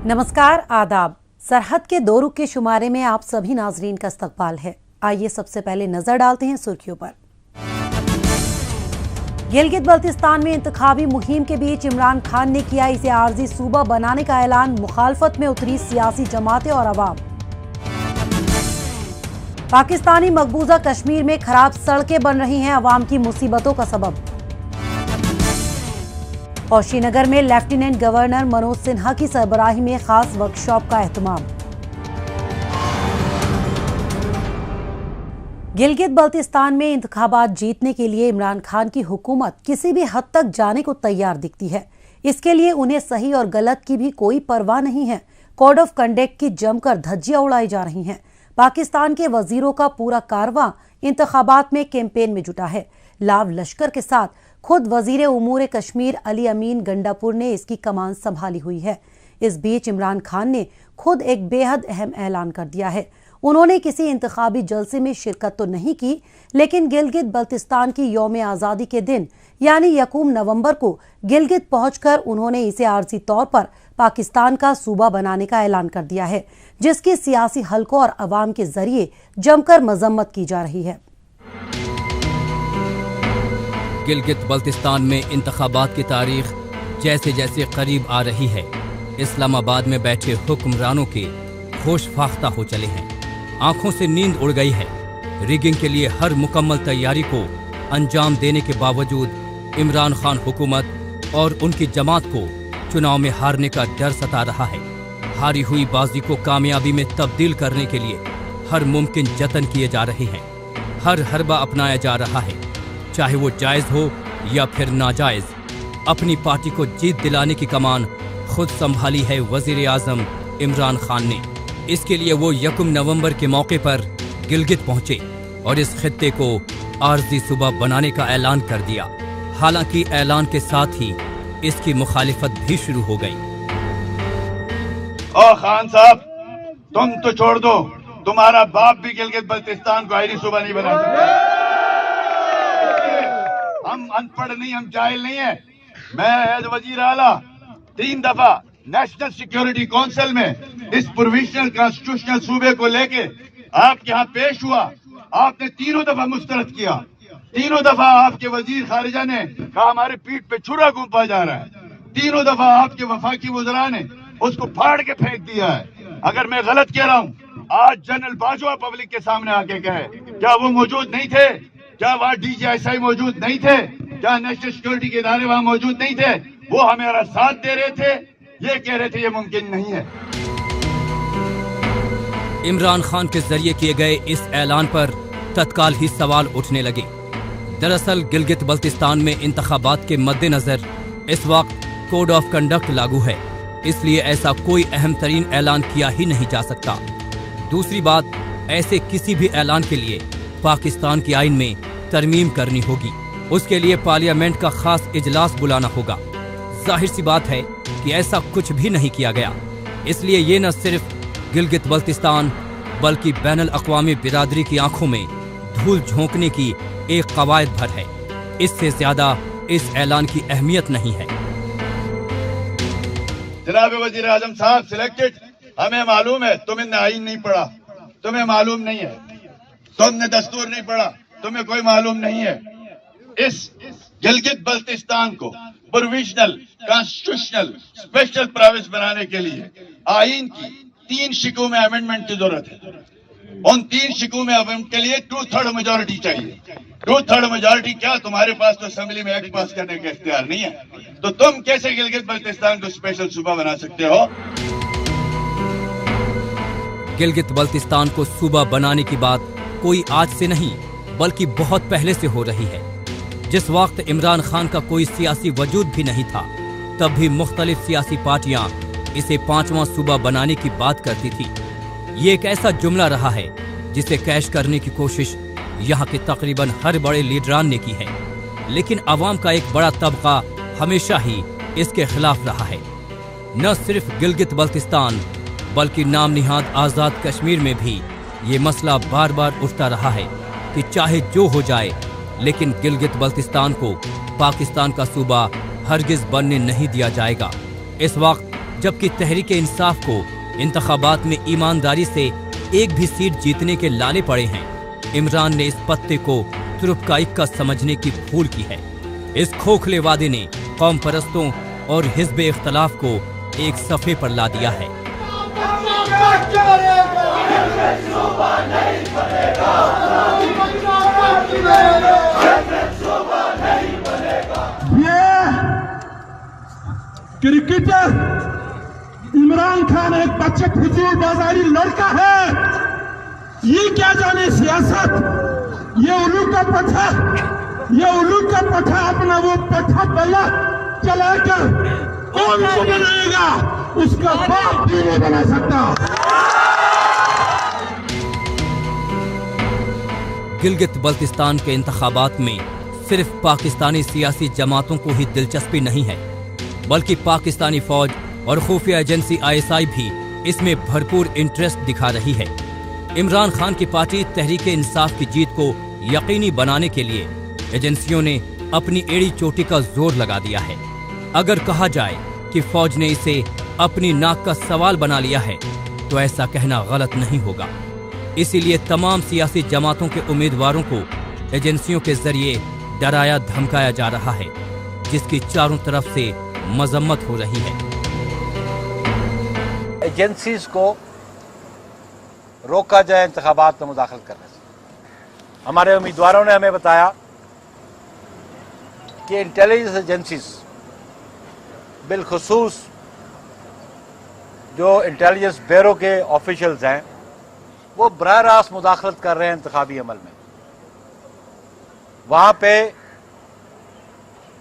नमस्कार, आदाब। सरहद के 2 रुख के शुमारे में आप सभी नाजरीन का इस्तकबाल है। आइए सबसे पहले नजर डालते हैं सुर्खियों पर। गिलगित बल्तिस्तान में इंतखाबी मुहिम के बीच इमरान खान ने किया इसे आर्जी सूबा बनाने का ऐलान। मुखालफत में उतरी सियासी जमातें और अवाम। पाकिस्तानी मकबूजा कश्मीर में खराब सड़कें बन रही हैं अवाम की मुसीबतों का सबब। और श्रीनगर में लेफ्टिनेंट गवर्नर मनोज सिन्हा की सरबराही में खास वर्कशॉप का एहतमाम। गिलगित बल्तिस्तान में इंतखाबात जीतने के लिए इमरान खान की हुकूमत किसी भी हद तक जाने को तैयार दिखती है। इसके लिए उन्हें सही और गलत की भी कोई परवाह नहीं है। कोड ऑफ कंडक्ट की जमकर धज्जियां उड़ाई जा रही हैं। पाकिस्तान के वजीरों का पूरा कारवां इंतखाबात में कैंपेन में जुटा है। लाव लश्कर के साथ खुद वजीर उमूर कश्मीर अली अमीन गंडापुर ने इसकी कमान संभाली हुई है। इस बीच इमरान खान ने खुद एक बेहद अहम ऐलान कर दिया है। उन्होंने किसी इंतखाबी जलसे में शिरकत तो नहीं की, लेकिन गिलगित बल्तिस्तान की यौम आज़ादी के दिन यानी 1 नवंबर को गिलगित पहुंचकर उन्होंने इसे आर्जी तौर पर पाकिस्तान का सूबा बनाने का ऐलान कर दिया है, जिसकी सियासी हलकों और अवाम के जरिए जमकर मजम्मत की जा रही है। गिलगित बल्तिस्तान में इंतखाबात की तारीख जैसे जैसे करीब आ रही है, इस्लामाबाद में बैठे हुक्मरानों के होश फाख्ता हो चले हैं। आंखों से नींद उड़ गई है। रिगिंग के लिए हर मुकम्मल तैयारी को अंजाम देने के बावजूद इमरान खान हुकूमत और उनकी जमात को चुनाव में हारने का डर सता रहा है। हारी हुई बाजी को कामयाबी में तब्दील करने के लिए हर मुमकिन जतन किए जा रहे हैं। हर हरबा अपनाया जा रहा है, चाहे वो जायज हो या फिर नाजायज। अपनी पार्टी को जीत दिलाने की कमान खुद संभाली है वजीर आजम इमरान खान ने। इसके लिए वो 1 नवंबर के मौके पर गिलगित पहुंचे और इस खित्ते को आर्जी सूबा बनाने का ऐलान कर दिया। हालांकि ऐलान के साथ ही इसकी मुखालिफत भी शुरू हो गई। ओ खान साहब, तुम तो छोड़ दो, तुम्हारा बाप भी गिलगित बल्तिस्तान को आर्जी सूबा नहीं बना सकता। हम अनपढ़ नहीं, हम जाहिल नहीं है। मैं एज वजीर आला 3 दफा नेशनल सिक्योरिटी काउंसिल में इस प्रोविजनल कॉन्स्टिट्यूशनल सूबे को लेके आपके यहाँ पेश हुआ। आपने 3 दफा मुस्तरद किया। 3 दफा आपके वजीर खारिजा ने कहा हमारे पीठ पे छुरा घूंपा जा रहा है। 3 दफा आपके वफाकी वज़रा ने उसको फाड़ के फेंक दिया है। अगर मैं गलत कह रहा हूँ, आज जनरल बाजवा पब्लिक के सामने आके कहे क्या वो मौजूद नहीं थे? क्या वहाँ DGSI मौजूद नहीं थे? क्या नेशनल सिक्योरिटी के इदारे वहाँ मौजूद नहीं थे? वो हमारा साथ दे रहे थे, ये कह रहे थे ये मुमकिन नहीं है। इमरान खान के जरिए किए गए इस ऐलान पर तत्काल ही सवाल उठने लगे। दरअसल गिलगित बल्तिस्तान में इंतखाबात के मद्देनजर इस वक्त कोड ऑफ कंडक्ट लागू है, इसलिए ऐसा कोई अहम तरीन ऐलान किया ही नहीं जा सकता। दूसरी बात, ऐसे किसी भी ऐलान के लिए पाकिस्तान की आईन में तरमीम करनी होगी। उसके लिए पार्लियामेंट का खास इजलास बुलाना होगा। जाहिर सी बात है कि ऐसा कुछ भी नहीं किया गया। इसलिए ये न सिर्फ गिलगित बल्तिस्तान बल्कि बैनुल अक़वामी बिरादरी की आंखों में धूल झोंकने की एक कवायद भर है। इससे ज्यादा इस ऐलान की अहमियत नहीं है। जनाब वजीर आजम साहब सिलेक्टेड, हमें मालूम है तुमने आईन नहीं पढ़ा, तुम्हें मालूम नहीं है। तुमने दस्तूर नहीं पढ़ा, तुम्हें कोई मालूम नहीं है। इस गिलगित बल्तिस्तान को प्रोविजनल कॉन्स्टिट्यूशनल स्पेशल प्रोविंस बनाने के लिए आईन की 3 शिकों में अमेंडमेंट की जरूरत है। उन 3 शिकों में अमेंडमेंट के लिए 2/3 मेजोरिटी चाहिए। 2/3 मेजोरिटी क्या, तुम्हारे पास तो असेंबली में एक्ट पास करने का इख्तियार नहीं है, तो तुम कैसे गिलगित बल्तिस्तान को स्पेशल सूबा बना सकते हो? गिलगित बल्तिस्तान को सूबा बनाने की बात कोई आज से नहीं बल्कि बहुत पहले से हो रही है। जिस वक्त इमरान खान का कोई सियासी वजूद भी नहीं था, तब भी मुख्तलिफ सियासी पार्टियां इसे 5वां सूबा बनाने की बात करती थी। ये एक ऐसा जुमला रहा है जिसे कैश करने की कोशिश यहाँ के तकरीबन हर बड़े लीडरान ने की है, लेकिन अवाम का एक बड़ा तबका हमेशा ही इसके खिलाफ रहा है। न सिर्फ गिलगित बल्तिस्तान बल्कि नाम निहाद आज़ाद कश्मीर में भी ये मसला बार बार उठता रहा है कि चाहे जो हो जाए, लेकिन गिलगित बल्तिस्तान को पाकिस्तान का सूबा हरगिज बनने नहीं दिया जाएगा। इस वक्त जबकि तहरीक इंसाफ को इंतखाबात में ईमानदारी से एक भी सीट जीतने के लाले पड़े हैं। इमरान ने इस पत्ते को तुरुप का इक्का समझने की भूल की है। इस खोखले वादे ने कौम परस्तों और हिज़्ब इख्तलाफ को एक सफ़े पर ला दिया है। क्रिकेटर इमरान खान एक बच्चे फजूल बाजारी लड़का है। ये क्या जाने सियासत, ये उल्लू का पठा अपना वो पठा बल्ला चलाकर कौन को बनाएगा, उसका बाप भी नहीं बना सकता। गिलगित बल्तिस्तान के इंतखाबात में सिर्फ पाकिस्तानी सियासी जमातों को ही दिलचस्पी नहीं है, बल्कि पाकिस्तानी फौज और खुफिया एजेंसी ISI भी इसमें भरपूर इंटरेस्ट दिखा रही है। इमरान खान की पार्टी तहरीक इंसाफ की जीत को यकीनी बनाने के लिए एजेंसियों ने अपनी एड़ी चोटी का जोर लगा दिया है। अगर कहा जाए कि फौज ने इसे अपनी नाक का सवाल बना लिया है तो ऐसा कहना गलत नहीं होगा। इसीलिए तमाम सियासी जमातों के उम्मीदवारों को एजेंसियों के जरिए डराया धमकाया जा रहा है, जिसकी चारों तरफ से मजम्मत हो रही है। एजेंसीज को रोका जाए इंतखाबात में मुदाखल करने से। हमारे उम्मीदवारों ने हमें बताया कि इंटेलिजेंस एजेंसीज, बिलखुसूस जो इंटेलिजेंस ब्यूरो के ऑफिशियल्स हैं, वो बराह रास्त मुदाखलत कर रहे हैं इंतखाबी अमल में। वहाँ पे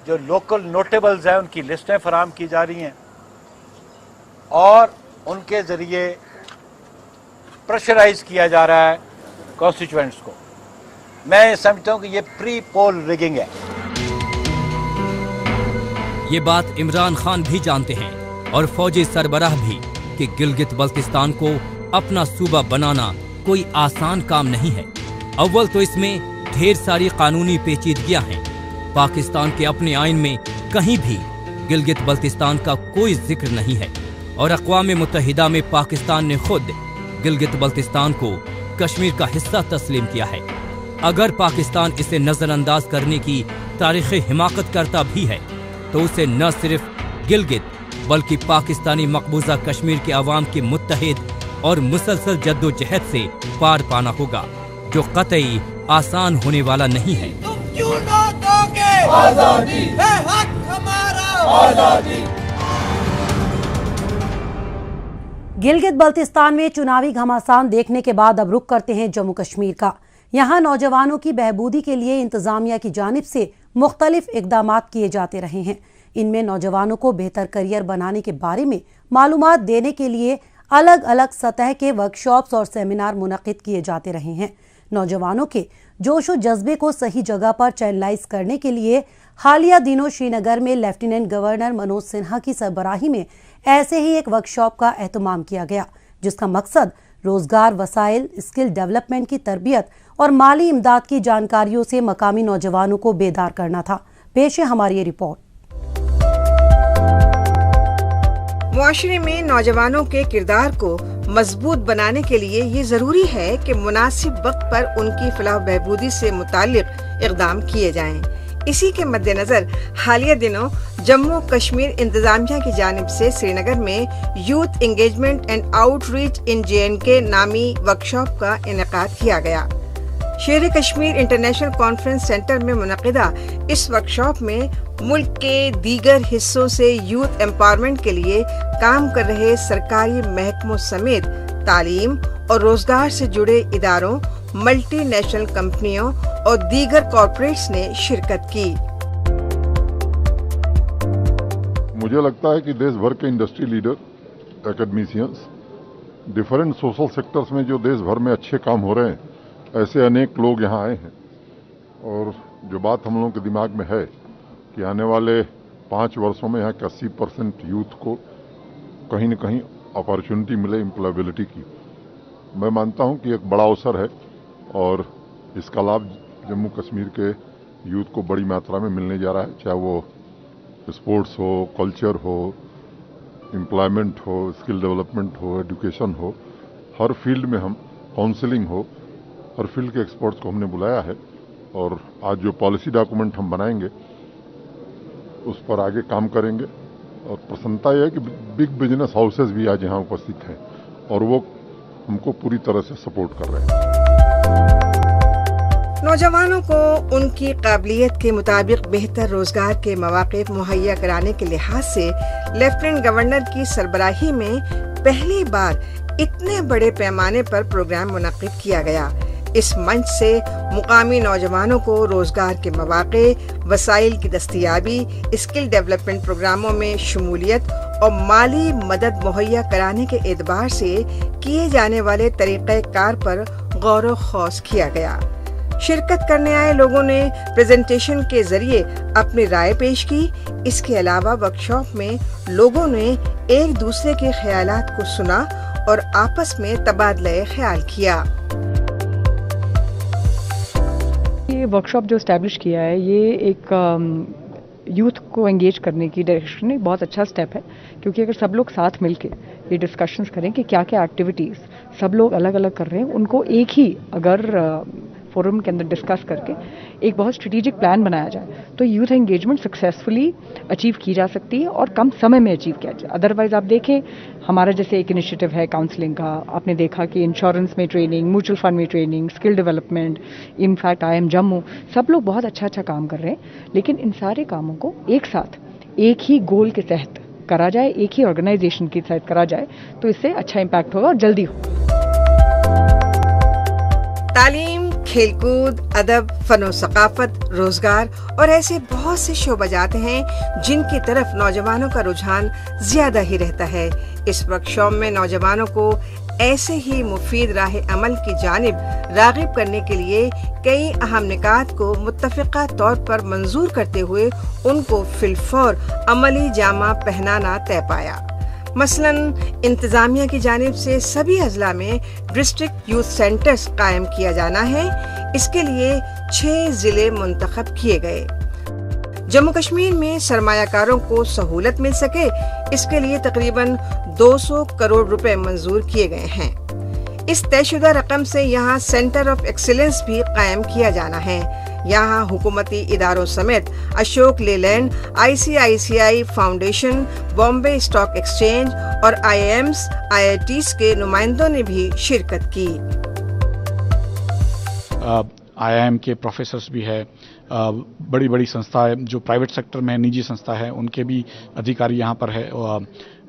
जो लोकल नोटेबल्स हैं उनकी लिस्टें फराहम की जा रही हैं और उनके ज़रिए प्रेशराइज किया जा रहा है कॉन्स्टिट्यूएंट्स को। मैं समझता हूँ कि ये प्री पोल रिगिंग है। ये बात इमरान खान भी जानते हैं और फौजी सरबराह भी कि गिलगित बल्तिस्तान को अपना सूबा बनाना कोई आसान काम नहीं है। अव्वल तो इसमें ढेर सारी कानूनी पेचीदगियां हैं। पाकिस्तान के अपने आइन में कहीं भी गिलगित बल्तिस्तान का कोई जिक्र नहीं है और अक़वाम मुत्तहिदा में पाकिस्तान ने खुद गिलगित बल्तिस्तान को कश्मीर का हिस्सा तस्लीम किया है। अगर पाकिस्तान इसे नजरअंदाज करने की तारीख़ी हिमाकत करता भी है तो उसे न सिर्फ गिलगित बल्कि पाकिस्तानी मकबूजा कश्मीर के अवाम की मुत्तहिद और मुसलसल जद्दोजहद से पार पाना होगा, जो कतई आसान होने वाला नहीं है। तुम क्यों ना दोगे आजादी, है हक हमारा आजादी। गिलगित बल्तिस्तान में चुनावी घमासान देखने के बाद अब रुख करते हैं जम्मू कश्मीर का। यहाँ नौजवानों की बहबूदी के लिए इंतजामिया की जानिब से मुख्तलिफ इकदामात किए जाते रहे हैं। इनमें नौजवानों को बेहतर करियर बनाने के बारे में मालूमात देने के लिए अलग अलग सतह के वर्कशॉप्स और सेमिनार मुनक्किद किए जाते रहे हैं। नौजवानों के जोश और जज्बे को सही जगह पर चैनलाइज करने के लिए हालिया दिनों श्रीनगर में लेफ्टिनेंट गवर्नर मनोज सिन्हा की सरबराही में ऐसे ही एक वर्कशॉप का एहतमाम किया गया, जिसका मकसद रोजगार वसाइल, स्किल डेवलपमेंट की तरबियत और माली इमदाद की जानकारियों से मकामी नौजवानों को बेदार करना था। पेश है हमारी ये रिपोर्ट। मुआशरे में नौजवानों के किरदार को मजबूत बनाने के लिए ये जरूरी है कि मुनासिब वक्त पर उनकी फलाह बहबूदी से मुताल्लिक इक़दाम किए जाएं। इसी के मद्देनजर हालिया दिनों जम्मू कश्मीर इंतजामिया की जानिब से श्रीनगर में youth engagement and outreach in JNK नामी वर्कशॉप का इनेकाद किया गया। शेर कश्मीर इंटरनेशनल कॉन्फ्रेंस सेंटर में मुनक़िदा इस वर्कशॉप में मुल्क के दीगर हिस्सों से यूथ एम्पावरमेंट के लिए काम कर रहे सरकारी महकमों समेत तालीम और रोजगार से जुड़े इदारों, मल्टीनेशनल कंपनियों और दीगर कॉर्पोरेट्स ने शिरकत की। मुझे लगता है कि देश भर के industry leader, academicians, different social sectors में जो देश भर में अच्छे काम हो रहे हैं, ऐसे अनेक लोग यहाँ आए हैं। और जो बात हम लोगों के दिमाग में है कि आने वाले 5 वर्षों में यहाँ के 80% यूथ को कहीं न कहीं अपॉर्चुनिटी मिले एम्प्लॉयबिलिटी की, मैं मानता हूँ कि एक बड़ा अवसर है और इसका लाभ जम्मू कश्मीर के यूथ को बड़ी मात्रा में मिलने जा रहा है, चाहे वो स्पोर्ट्स हो, कल्चर हो, एम्प्लॉयमेंट हो, स्किल डेवलपमेंट हो, एजुकेशन हो, हर फील्ड में हम काउंसलिंग हो, हर फील्ड के एक्सपर्ट्स को हमने बुलाया है और आज जो पॉलिसी डॉक्यूमेंट हम बनाएंगे उस पर आगे काम करेंगे। और प्रसन्नता यह है कि बिग बिजनेस हाउसेस भी आज यहाँ उपस्थित हैं और वो हमको पूरी तरह से सपोर्ट कर रहे हैं। नौजवानों को उनकी काबिलियत के मुताबिक बेहतर रोजगार के मौके मुहैया कराने के लिहाज से लेफ्टिनेंट गवर्नर की सरबराही में पहली बार इतने बड़े पैमाने पर प्रोग्राम मुनक्किद किया गया। इस मंच से मुकामी नौजवानों को रोजगार के मौके, वसाइल की दस्तयाबी, स्किल डेवलपमेंट प्रोग्रामों में शमूलियत और माली मदद मुहैया कराने के एतबार से किए जाने वाले तरीक़ेकार पर गौर व खौस किया गया। शिरकत करने आए लोगों ने प्रेजेंटेशन के जरिए अपनी राय पेश की। इसके अलावा वर्कशॉप में लोगों ने एक दूसरे के ख्यालात को सुना और आपस में तबादला ख्याल किया। ये वर्कशॉप जो एस्टैब्लिश किया है, ये एक यूथ को एंगेज करने की डायरेक्शन में बहुत अच्छा स्टेप है, क्योंकि अगर सब लोग साथ मिलके ये डिस्कशंस करें कि क्या क्या एक्टिविटीज़ सब लोग अलग अलग कर रहे हैं, उनको एक ही अगर फोरम के अंदर डिस्कस करके एक बहुत स्ट्रेटेजिक प्लान बनाया जाए तो यूथ एंगेजमेंट सक्सेसफुली अचीव की जा सकती है और कम समय में अचीव किया जाए। अदरवाइज आप देखें, हमारा जैसे एक इनिशिएटिव है काउंसलिंग का, आपने देखा कि इंश्योरेंस में ट्रेनिंग, म्यूचुअल फंड में training, skill development, in fact IIM Jammu, सब लोग बहुत अच्छा काम कर रहे हैं। लेकिन इन सारे कामों को एक साथ एक ही गोल के तहत करा जाए, एक ही ऑर्गेनाइजेशन के तहत करा जाए तो इससे अच्छा इम्पैक्ट होगा और जल्दी हो। तालीम, खेलकूद, अदब, फनो सकाफत, रोजगार और ऐसे बहुत से शोबाजात हैं जिनकी तरफ नौजवानों का रुझान ज्यादा ही रहता है। इस वर्कशॉप में नौजवानों को ऐसे ही मुफीद राह अमल की जानिब रागिब करने के लिए कई अहम निकात को मुत्तफ़िक़ा तौर पर मंजूर करते हुए उनको फिलफौर अमली जामा पहनाना तय पाया। मसलन इंतजामिया की जानिब से सभी अजला में डिस्ट्रिक्ट यूथ सेंटर्स कायम किया जाना है। इसके लिए 6 जिले मुंतखब किए गए। जम्मू कश्मीर में सरमायाकारों को सहूलत मिल सके, इसके लिए तकरीबन 200 करोड़ रुपए मंजूर किए गए हैं। इस तयशुदा रकम से यहाँ सेंटर ऑफ एक्सीलेंस भी कायम किया जाना है। यहाँ हुकूमती इदारों समेत Ashok Leyland, ICICI foundation, Bombay stock exchange और IIMs, IITs के नुमाइंदों ने भी शिरकत की। IIM के प्रोफेसर्स भी है, बड़ी बड़ी संस्थाएं जो प्राइवेट सेक्टर में निजी संस्था है उनके भी अधिकारी यहाँ पर है,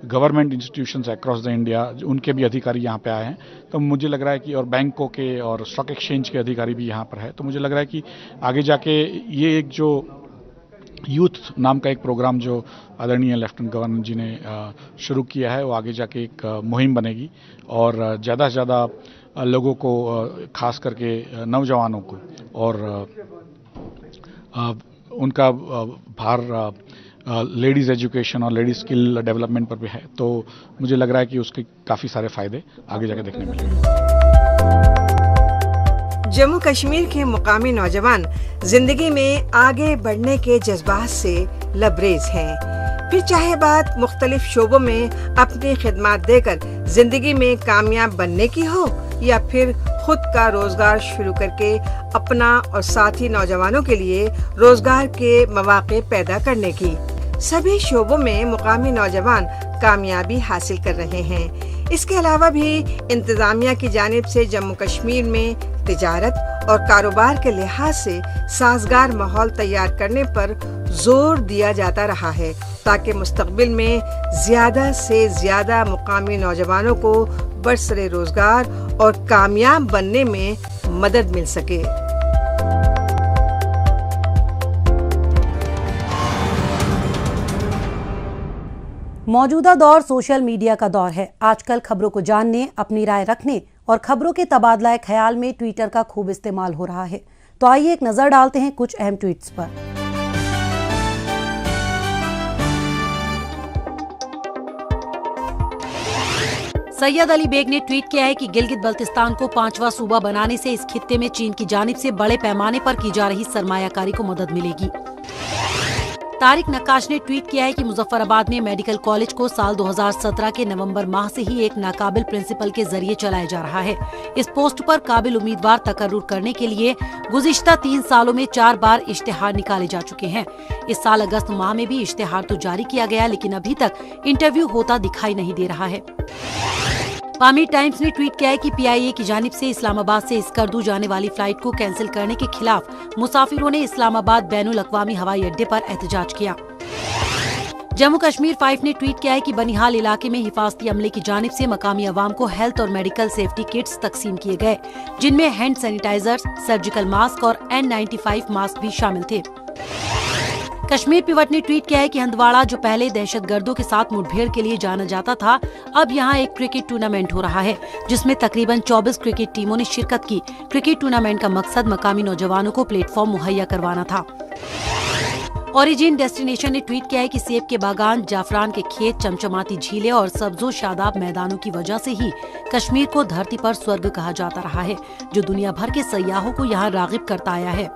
government institutions across the India उनके भी अधिकारी यहाँ पे आए हैं। तो मुझे लग रहा है कि और बैंकों के और स्टॉक एक्सचेंज के अधिकारी भी यहाँ पर है। तो मुझे लग रहा है कि आगे जाके ये एक जो यूथ नाम का एक प्रोग्राम जो आदरणीय लेफ्टिनेंट गवर्नर जी ने शुरू किया है वो आगे जाके एक मुहिम बनेगी और ज़्यादा से ज़्यादा लोगों को, खास करके नौजवानों को और उनका भार लेडीज़ एजुकेशन और लेडीज़ स्किल डेवलपमेंट पर भी है। तो मुझे लग रहा है कि उसके काफ़ी सारे फ़ायदे आगे जाके देखने मिलेंगे। जम्मू कश्मीर के मुकामी नौजवान जिंदगी में आगे बढ़ने के जज्बात से लबरेज हैं। फिर चाहे बात मुख्तलिफ शोबों में अपनी खिदमत देकर जिंदगी में कामयाब बनने की हो या फिर खुद का रोजगार शुरू करके अपना और साथी नौजवानों के लिए रोजगार के मौके पैदा करने की, सभी शोबों में मुकामी नौजवान कामयाबी हासिल कर रहे हैं। इसके अलावा भी इंतजामिया की जानिब से जम्मू कश्मीर में तिजारत और कारोबार के लिहाज से साजगार माहौल तैयार करने पर जोर दिया जाता रहा है ताकि मुस्तकबिल में ज्यादा से ज्यादा मुकामी नौजवानों को बरसरे रोजगार और कामयाब बनने में मदद मिल सके। मौजूदा दौर सोशल मीडिया का दौर है। आजकल खबरों को जानने, अपनी राय रखने और खबरों के तबादला ख्याल में ट्विटर का खूब इस्तेमाल हो रहा है। तो आइए एक नजर डालते हैं कुछ अहम ट्वीट्स पर। सैयद अली बेग ने ट्वीट किया है कि गिलगित बल्तिस्तान को 5वां सूबा बनाने से इस खित्ते में चीन की जानिब से बड़े पैमाने पर की जा रही सरमायाकारी को मदद मिलेगी। तारिक नक्काश ने ट्वीट किया है कि मुजफ्फराबाद में मेडिकल कॉलेज को साल 2017 के नवंबर माह से ही एक नाकाबिल प्रिंसिपल के जरिए चलाया जा रहा है। इस पोस्ट पर काबिल उम्मीदवार तकर्रुर करने के लिए गुज़िश्ता 3 सालों में 4 बार इश्तिहार निकाले जा चुके हैं। इस साल अगस्त माह में भी इश्तिहार तो जारी किया गया, लेकिन अभी तक इंटरव्यू होता दिखाई नहीं दे रहा है। पामीर टाइम्स ने ट्वीट किया है कि PIA की जानिब से इस्लामाबाद से स्कर्दू जाने वाली फ्लाइट को कैंसिल करने के खिलाफ मुसाफिरों ने इस्लामाबाद बैनुल अक़वामी हवाई अड्डे पर एहतजाज किया। जम्मू कश्मीर 5 ने ट्वीट किया है कि बनिहाल इलाके में हिफाजती अमले की जानिब से मकामी अवाम को हेल्थ और मेडिकल सेफ्टी किट्स तकसीम किए गए, जिनमें हैंड सैनिटाइजर्स, सर्जिकल मास्क और N95 मास्क भी शामिल थे। कश्मीर पिवट ने ट्वीट किया है कि हंदवाड़ा, जो पहले दहशतगर्दों के साथ मुठभेड़ के लिए जाना जाता था, अब यहां एक क्रिकेट टूर्नामेंट हो रहा है, जिसमें तकरीबन 24 क्रिकेट टीमों ने शिरकत की। क्रिकेट टूर्नामेंट का मकसद मकामी नौजवानों को प्लेटफॉर्म मुहैया करवाना था। ओरिजिन डेस्टिनेशन ने ट्वीट किया है कि सेब के बागान, जाफरान के खेत, चमचमाती झीलें और सब्जो शादाब मैदानों की वजह से ही कश्मीर को धरती पर स्वर्ग कहा जाता रहा है, जो दुनिया भर के सयाहों को यहाँ रागिब करता आया है।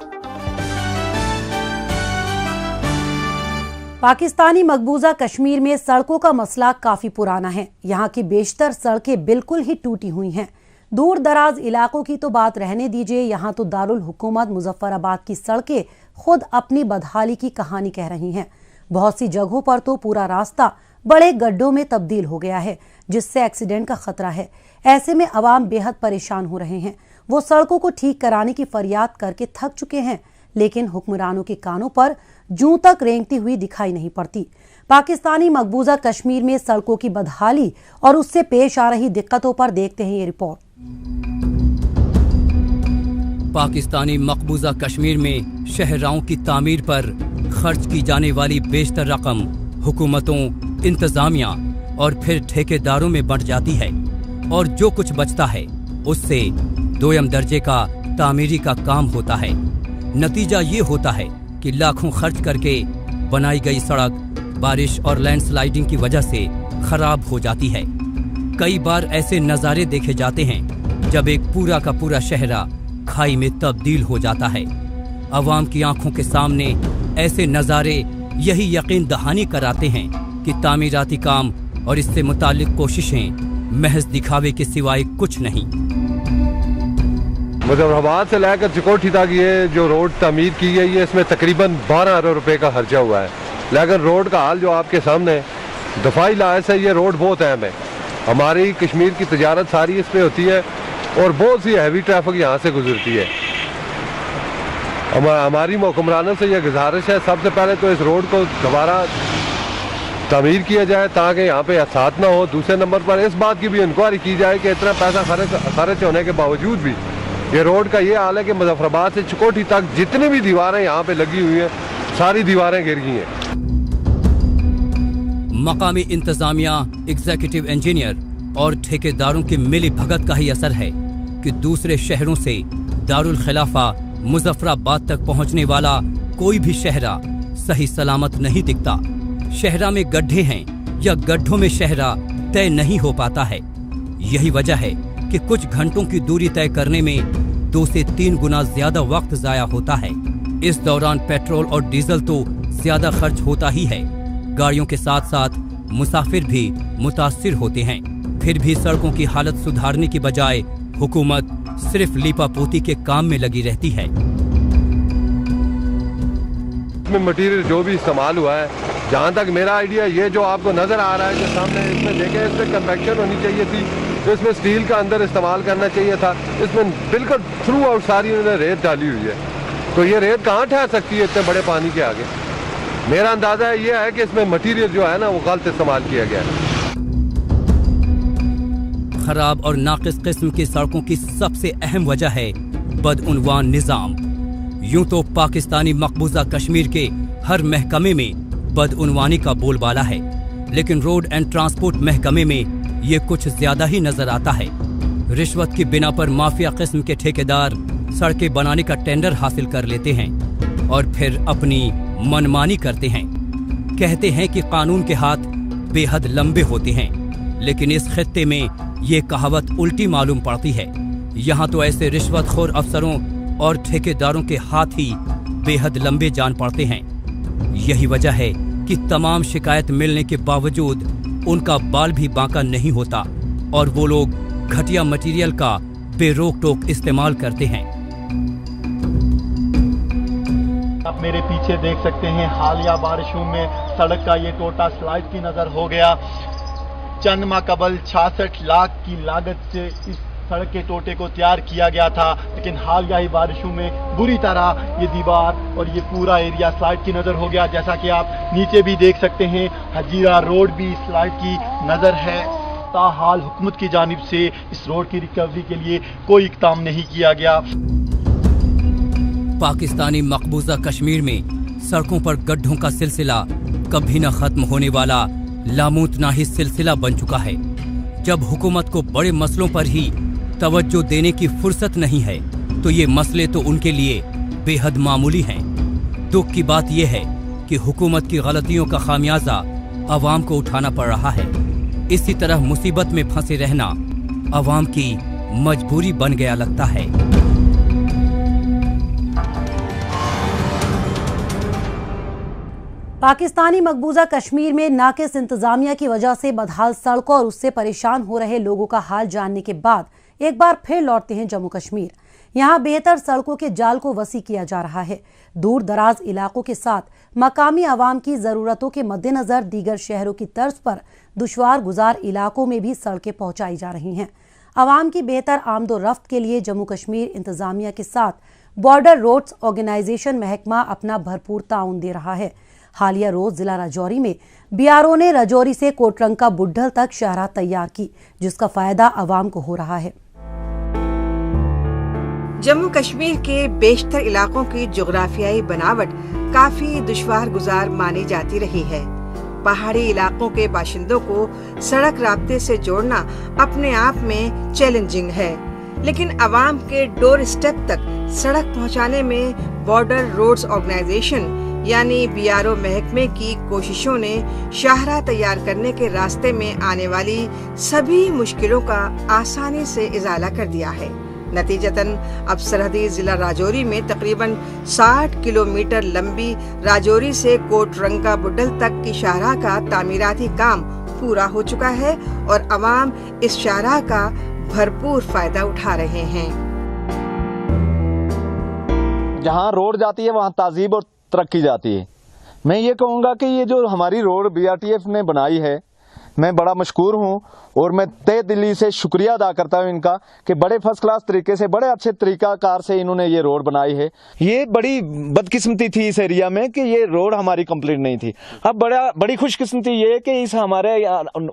पाकिस्तानी मकबूजा कश्मीर में सड़कों का मसला काफी पुराना है। यहाँ की बेशतर सड़कें बिल्कुल ही टूटी हुई हैं। दूर दराज इलाकों की तो बात रहने दीजिए, यहाँ तो दारुल हुकूमत मुजफ्फराबाद की सड़कें खुद अपनी बदहाली की कहानी कह रही हैं। बहुत सी जगहों पर तो पूरा रास्ता बड़े गड्ढों में तब्दील हो गया है, जिससे एक्सीडेंट का खतरा है। ऐसे में अवाम बेहद परेशान हो रहे हैं। वो सड़कों को ठीक कराने की फरियाद करके थक चुके हैं, लेकिन हुक्मरानों के कानों पर जूं तक रेंगती हुई दिखाई नहीं पड़ती। पाकिस्तानी मकबूजा कश्मीर में सड़कों की बदहाली और उससे पेश आ रही दिक्कतों पर देखते हैं ये रिपोर्ट। पाकिस्तानी मकबूजा कश्मीर में शहराओं की तामीर पर खर्च की जाने वाली बेशतर रकम हुकूमतों, इंतजामिया और फिर ठेकेदारों में बंट जाती है, और जो कुछ बचता है उससे दोयम दर्जे का तामीरी का काम होता है। नतीजा ये होता है कि लाखों खर्च करके बनाई गई सड़क बारिश और लैंडस्लाइडिंग की वजह से खराब हो जाती है। कई बार ऐसे नज़ारे देखे जाते हैं जब एक पूरा का पूरा शहरा खाई में तब्दील हो जाता है। अवाम की आंखों के सामने ऐसे नज़ारे यही यकीन दहानी कराते हैं कि तामीराती काम और इससे मुताल्लिक कोशिशें महज दिखावे के सिवाय कुछ नहीं। मुजफ्फराबाद से लेकर चिकोठी तक ये जो रोड तमीर की गई है, इसमें तकरीबन 12 अरब रुपए का खर्चा हुआ है। लेकिन रोड का हाल जो आपके सामने है, दफाई लिहाज से ये रोड बहुत अहम है। हमारी कश्मीर की तजारत सारी इस पे होती है और बहुत सी हैवी ट्रैफिक यहाँ से गुजरती है। हमारी हुक्मरानों से यह गुजारिश है, सबसे पहले तो इस रोड को दोबारा तमीर किया जाए ताकि यहाँ पे हादसात ना हो। दूसरे नंबर पर इस बात की भी इंक्वायरी की जाए कि इतना पैसा खर्च होने के बावजूद भी ये रोड का ये हाल है कि मुजफ्फराबाद से चिकोठी तक जितनी भी दीवारें यहाँ पे लगी हुई हैं, सारी दीवारें गिर गई हैं। मकामी इंतजामिया, एग्जीक्यूटिव इंजीनियर और ठेकेदारों की मिली भगत का ही असर है कि दूसरे शहरों से दारुल खिलाफा मुजफ्फराबाद तक पहुँचने वाला कोई भी शहरा सही सलामत नहीं दिखता। शहरा में गड्ढे हैं या गड्ढों में शहरा तय नहीं हो पाता है। यही वजह है कि कुछ घंटों की दूरी तय करने में 2 से 3 गुना ज्यादा वक्त जाया होता है। इस दौरान पेट्रोल और डीजल तो ज्यादा खर्च होता ही है। गाड़ियों के साथ साथ मुसाफिर भी मुतासिर होते हैं। फिर भी सड़कों की हालत सुधारने की बजाय हुकूमत सिर्फ लीपापोती के काम में लगी रहती है। इसमें मटेरियल जो भी इस्तेमाल हुआ है, जहाँ तक मेरा आइडिया, ये जो आपको नजर आ रहा है जो सामने, इसमें देखें, इसमें कन्वेक्शन होनी चाहिए थी, तो इसमें स्टील का अंदर इस्तेमाल करना चाहिए था। इसमें बिल्कुल थ्रू आउट सारी उन्होंने रेत डाली हुई है, तो ये रेत कहाँ ठहर सकती है इतने बड़े पानी के आगे। मेरा अंदाजा ये है कि इसमें मटेरियल जो है ना वो गलत इस्तेमाल किया गया है। खराब और नाकिस किस्म की सड़कों की सबसे अहम वजह है बदउनवान निजाम। यूं तो पाकिस्तानी मकबूजा कश्मीर के हर महकमे में बदउनवानी का बोलबाला है, लेकिन रोड एंड ट्रांसपोर्ट महकमे में ये कुछ ज्यादा ही नजर आता है। रिश्वत की बिना पर माफिया किस्म के ठेकेदार सड़कें बनाने का टेंडर हासिल कर लेते हैं और फिर अपनी मनमानी करते हैं। कहते हैं कि कानून के हाथ बेहद लंबे होते हैं, लेकिन इस खित्ते में ये कहावत उल्टी मालूम पड़ती है। यहाँ तो ऐसे रिश्वतखोर अफसरों और ठेकेदारों के हाथ ही बेहद लंबे जान पड़ते हैं। यही वजह है कि तमाम शिकायत मिलने के बावजूद उनका बाल भी बांका नहीं होता और वो लोग घटिया मटेरियल का बेरोक टोक इस्तेमाल करते हैं। आप मेरे पीछे देख सकते हैं, हालिया बारिशों में सड़क का ये टोटा स्लाइड की नजर हो गया। चंद माह कबल 66 लाख की लागत से इस सड़क के टोटे को तैयार किया गया था, लेकिन हालिया ही बारिशों में बुरी तरह ये दीवार और ये पूरा एरिया स्लाइड की नजर हो गया। जैसा कि आप नीचे भी देख सकते हैं, हजीरा रोड भी स्लाइड की नजर है। ताहाल हुकूमत की जानिब से इस रोड की रिकवरी के लिए कोई इक़दाम नहीं किया गया। पाकिस्तानी मकबूजा कश्मीर में सड़कों पर गड्ढों का सिलसिला कभी न खत्म होने वाला लामूतनाही सिलसिला बन चुका है। जब हुकूमत को बड़े मसलों पर ही तवज्जो देने की फुर्सत नहीं है तो ये मसले तो उनके लिए बेहद मामूली हैं। दुख की बात यह है कि हुकूमत की गलतियों का खामियाजा अवाम को उठाना पड़ रहा है। इसी तरह मुसीबत में फंसे रहना अवाम की मजबूरी बन गया लगता है। पाकिस्तानी मकबूजा कश्मीर में नाकिस इंतजामिया की वजह से बदहाल सड़कों और उससे परेशान हो रहे लोगों का हाल जानने के बाद एक बार फिर लौटते हैं जम्मू कश्मीर। यहाँ बेहतर सड़कों के जाल को वसी किया जा रहा है। दूर दराज इलाकों के साथ मकामी आवाम की जरूरतों के मद्देनजर दीगर शहरों की तर्ज पर दुश्वार गुजार इलाकों में भी सड़कें पहुंचाई जा रही हैं। आवाम की बेहतर आमदोरफ्त के लिए जम्मू कश्मीर इंतजामिया के साथ बॉर्डर रोड्स ऑर्गेनाइजेशन महकमा अपना भरपूर ताउन दे रहा है। हालिया रोज जिला राजौरी में बीआरओ ने राजौरी से कोटरंका बुड्ढल तक शाहराह तैयार की, जिसका फायदा आवाम को हो रहा है। जम्मू कश्मीर के बेशतर इलाकों की जोग्राफियाई बनावट काफी दुश्वार गुजार मानी जाती रही है। पहाड़ी इलाकों के बाशिंदों को सड़क राब्ते से जोड़ना अपने आप में चैलेंजिंग है, लेकिन आवाम के डोर स्टेप तक सड़क पहुंचाने में बॉर्डर रोड्स ऑर्गेनाइजेशन यानी बीआरओ महकमे की कोशिशों ने शाहराह तैयार करने के रास्ते में आने वाली सभी मुश्किलों का आसानी से इजाला कर दिया है। नतीजतन अब सरहदी जिला राजौरी में तकरीबन 60 किलोमीटर लंबी राजौरी से कोटरंका बुड्ढल तक की शाहराह का तामीराती काम पूरा हो चुका है और अवाम इस शाहराह का भरपूर फायदा उठा रहे हैं। जहाँ रोड जाती है वहाँ तहजीब और तरक्की जाती है। मैं ये कहूँगा कि ये जो हमारी रोड बीआरटीएफ ने बनाई है, मैं बड़ा मशकूर हूँ और मैं तहे दिली से शुक्रिया अदा करता हूँ इनका कि बड़े फर्स्ट क्लास तरीके से, बड़े अच्छे तरीकाकार से इन्होंने ये रोड बनाई है। ये बड़ी बदकिस्मती थी इस एरिया में कि ये रोड हमारी कंप्लीट नहीं थी। अब बड़ी खुशकिस्मती ये कि इस हमारे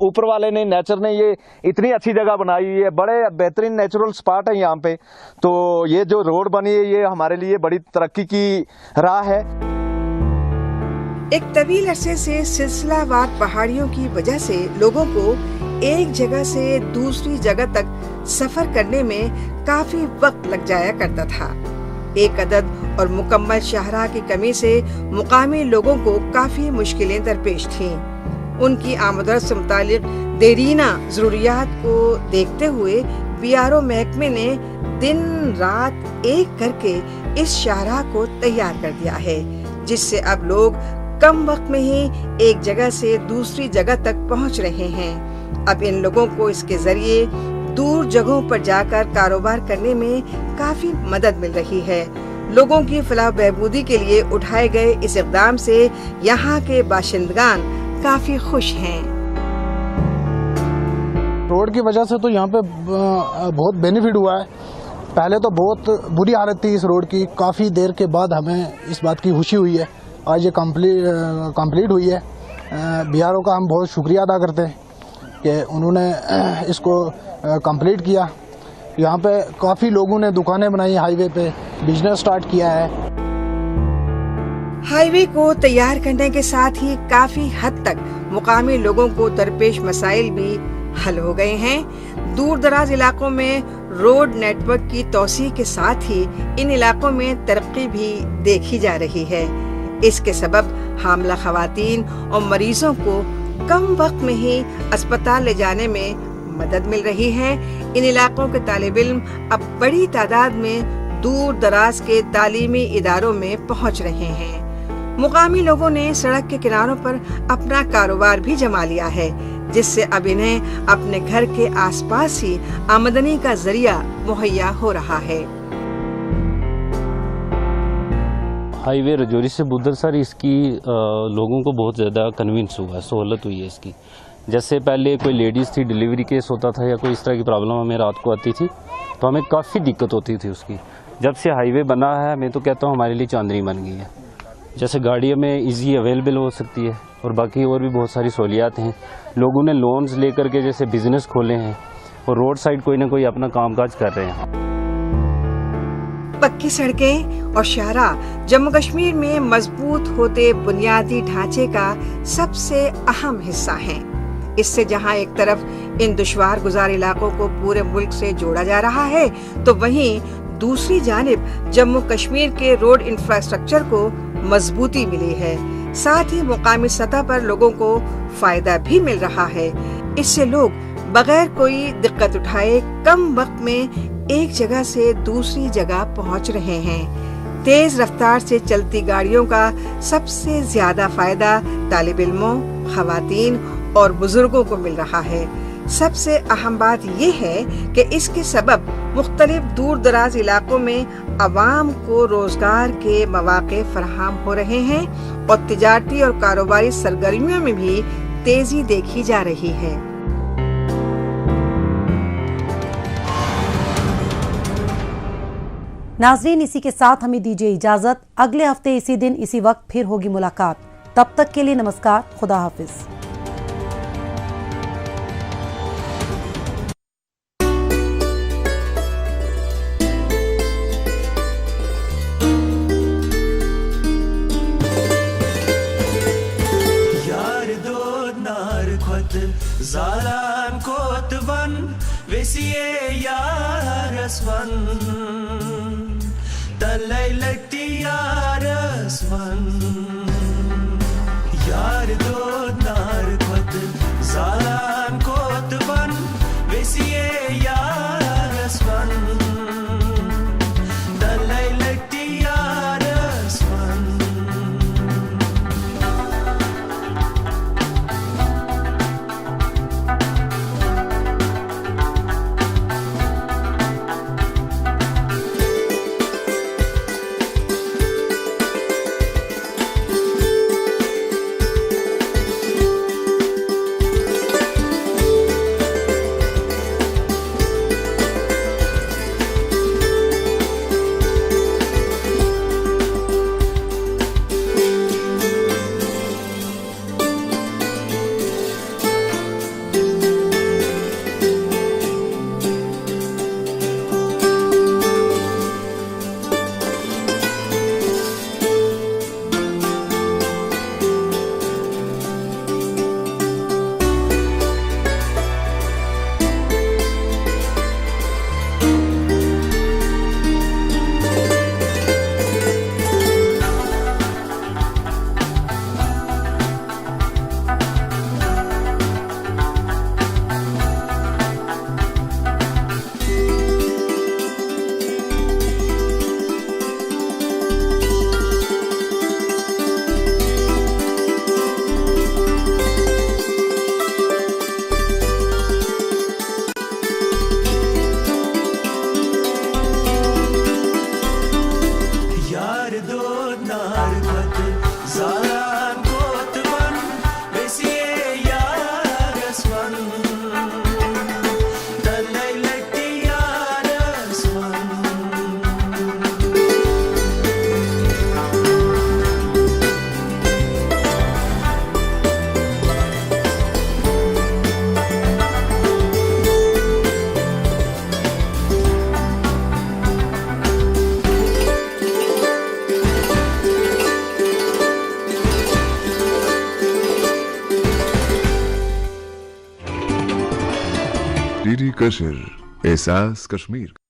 ऊपर वाले ने, नेचर ने ये इतनी अच्छी जगह बनाई हुई है, बड़े बेहतरीन नेचुरल स्पॉट है यहाँ पे। तो ये जो रोड बनी है ये हमारे लिए बड़ी तरक्की की राह है। एक तवील अरसे से सिलसिलावार पहाड़ियों की वजह से लोगों को एक जगह से दूसरी जगह तक सफर करने में काफी वक्त लग जाया करता था। एक अदद और मुकम्मल शाहराह की कमी से मुकामी लोगों को काफी मुश्किलें दरपेश थीं। उनकी आमदरफ्त से मुतालिक देरीना जरूरियात को देखते हुए बीआरओ महकमे ने दिन रात एक करके इस शाहराह को तैयार कर दिया है, जिससे अब लोग कम वक्त में ही एक जगह से दूसरी जगह तक पहुंच रहे हैं। अब इन लोगों को इसके जरिए दूर जगहों पर जाकर कारोबार करने में काफी मदद मिल रही है। लोगों की फलाह बहबूदी के लिए उठाए गए इस इक़दाम से यहाँ के बाशिंदगान काफी खुश हैं। रोड की वजह से तो यहाँ पे बहुत बेनिफिट हुआ है। पहले तो बहुत बुरी हालत थी इस रोड की, काफ़ी देर के बाद हमें इस बात की खुशी हुई है आज ये कंप्लीट हुई है। बीआरओ का हम बहुत शुक्रिया अदा करते हैं कि उन्होंने इसको कंप्लीट किया। यहाँ पे काफ़ी लोगों ने दुकानें बनाई, हाईवे पे बिजनेस स्टार्ट किया है। हाईवे को तैयार करने के साथ ही काफी हद तक मुकामी लोगों को दरपेश मसाइल भी हल हो गए हैं। दूर दराज इलाकों में रोड नेटवर्क की तौसीह के साथ ही इन इलाकों में तरक्की भी देखी जा रही है। इसके सबब हामला खवातीन और मरीजों को कम वक्त में ही अस्पताल ले जाने में मदद मिल रही है। इन इलाकों के तालिब इल्म अब बड़ी तादाद में दूर दराज के तालीमी इदारों में पहुंच रहे हैं। मुकामी लोगों ने सड़क के किनारों पर अपना कारोबार भी जमा लिया है, जिससे अब इन्हें अपने घर के आसपास ही आमदनी का जरिया मुहैया हो रहा है। हाईवे रजौरी से बुद्धर सर, इसकी लोगों को बहुत ज़्यादा कन्वींस हुआ है, सहूलत हुई है इसकी। जैसे पहले कोई लेडीज़ थी, डिलीवरी केस होता था या कोई इस तरह की प्रॉब्लम हमें रात को आती थी तो हमें काफ़ी दिक्कत होती थी उसकी। जब से हाईवे बना है मैं तो कहता हूँ हमारे लिए चांदनी बन गई है। जैसे गाड़ियों में इजी अवेलेबल हो सकती है और बाकी और भी बहुत सारी सहूलियात हैं। लोगों ने लोन्स लेकर के जैसे बिजनेस खोले हैं और रोड साइड कोई ना कोई अपना कामकाज कर रहे हैं। पक्की सड़कें और शाहरा जम्मू कश्मीर में मजबूत होते बुनियादी ढांचे का सबसे अहम हिस्सा हैं। इससे जहां एक तरफ इन दुश्वार गुजार इलाकों को पूरे मुल्क से जोड़ा जा रहा है, तो वहीं दूसरी जानिब जम्मू कश्मीर के रोड इंफ्रास्ट्रक्चर को मजबूती मिली है। साथ ही मुकामी सतह पर लोगों को फायदा भी मिल रहा है। इससे लोग बगैर कोई दिक्कत उठाए कम वक्त में एक जगह से दूसरी जगह पहुंच रहे हैं। तेज रफ्तार से चलती गाड़ियों का सबसे ज्यादा फायदा तालिब इल्मों, खवातीन और बुजुर्गों को मिल रहा है। सबसे अहम बात यह है कि इसके सबब मुख्तलिफ दूर दराज इलाकों में अवाम को रोजगार के मौके फराहम हो रहे हैं और तिजारती और कारोबारी सरगर्मियों में भी तेजी देखी जा रही है। नाजरीन, इसी के साथ हमें दीजिए इजाजत। अगले हफ्ते इसी दिन इसी वक्त फिर होगी मुलाकात। तब तक के लिए नमस्कार, खुदा हाफिज। Zalan kotvan vesiye yarasvan talaylati yarasvan yar do nar khat zalan kotvan vesiye yarasvan talaylati yarasvan DD Kashur, एहसास कश्मीर।